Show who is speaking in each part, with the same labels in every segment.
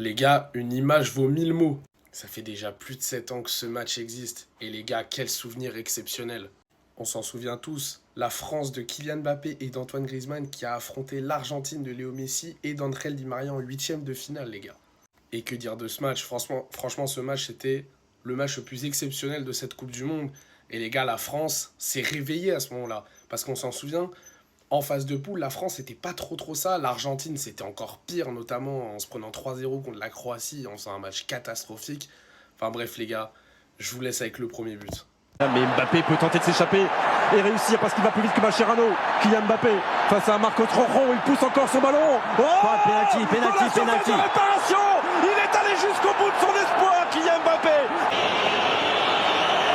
Speaker 1: Les gars, une image vaut 1000 mots. Ça fait déjà plus de 7 ans que ce match existe. Et les gars, quel souvenir exceptionnel. On s'en souvient tous. La France de Kylian Mbappé et d'Antoine Griezmann qui a affronté l'Argentine de Léo Messi et d'André Di Maria en huitième de finale, les gars. Et que dire de ce match? Franchement, ce match, c'était le match le plus exceptionnel de cette Coupe du Monde. Et les gars, la France s'est réveillée à ce moment-là. Parce qu'on s'en souvient, en phase de poule, la France, c'était pas trop ça. L'Argentine, c'était encore pire, notamment en se prenant 3-0 contre la Croatie, en faisant un match catastrophique. Enfin bref, les gars, je vous laisse avec le premier but.
Speaker 2: Mais Mbappé peut tenter de s'échapper et réussir parce qu'il va plus vite que Mascherano. Kylian Mbappé face à Marcos Rojo, il pousse encore son ballon.
Speaker 3: Penalty.
Speaker 2: Réparation. Il est allé jusqu'au bout de son espoir, Kylian Mbappé.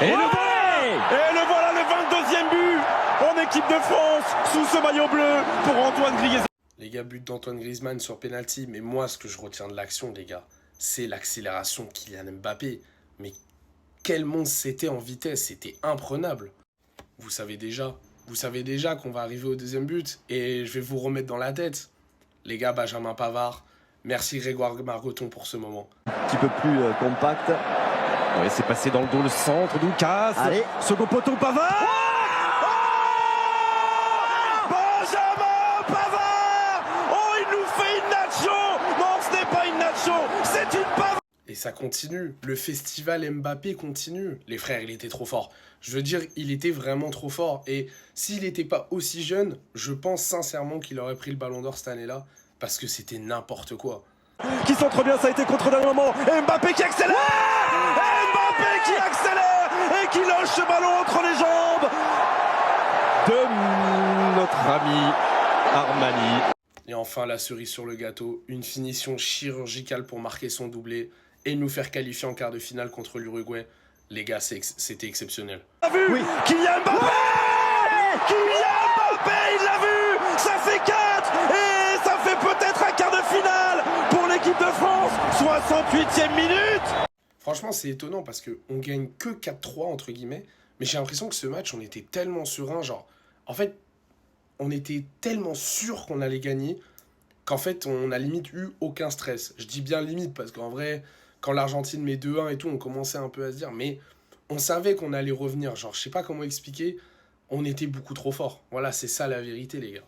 Speaker 2: Et le voilà, le 22e but en équipe de France sous ce maillot bleu pour Antoine Griezmann.
Speaker 1: Les gars, but d'Antoine Griezmann sur penalty. Mais moi, ce que je retiens de l'action, les gars, c'est l'accélération de Kylian Mbappé. Mais quel monstre c'était en vitesse, c'était imprenable. Vous savez déjà qu'on va arriver au deuxième but et je vais vous remettre dans la tête. Les gars, Benjamin Pavard, merci Grégoire Margoton pour ce moment.
Speaker 3: Un petit peu plus compact.
Speaker 2: Oui, c'est passé dans le dos, le centre, Doukas.
Speaker 3: Allez.
Speaker 2: Second poteau, Pavard. Benjamin Pavard. Oh, il nous fait une nacho. Non, ce n'est pas une nacho, c'est une Pavard.
Speaker 1: Et ça continue, le festival Mbappé continue. Les frères, il était trop fort. Je veux dire, il était vraiment trop fort. Et s'il n'était pas aussi jeune, je pense sincèrement qu'il aurait pris le ballon d'or cette année-là. Parce que c'était n'importe quoi.
Speaker 2: Qui centre bien, ça a été contrôlé à un moment. Et Mbappé qui accélère. Mbappé qui accélère et qui loge ce ballon entre les jambes de notre ami Armani.
Speaker 1: Et enfin, la cerise sur le gâteau, une finition chirurgicale pour marquer son doublé et nous faire qualifier en quart de finale contre l'Uruguay. Les gars, c'était exceptionnel.
Speaker 2: T'as vu?
Speaker 3: Oui.
Speaker 2: Kylian Mbappé. Kylian Mbappé, il l'a vu. Ça fait 4 et ça fait peut-être un quart de finale pour l'équipe de France. 68e minute.
Speaker 1: Franchement, c'est étonnant parce qu'on gagne que 4-3 entre guillemets. Mais j'ai l'impression que ce match, on était tellement serein. Genre, en fait, on était tellement sûr qu'on allait gagner qu'en fait, on a limite eu aucun stress. Je dis bien limite parce qu'en vrai, quand l'Argentine met 2-1 et tout, on commençait un peu à se dire, mais on savait qu'on allait revenir. Genre, je sais pas comment expliquer, on était beaucoup trop fort. Voilà, c'est ça la vérité, les gars.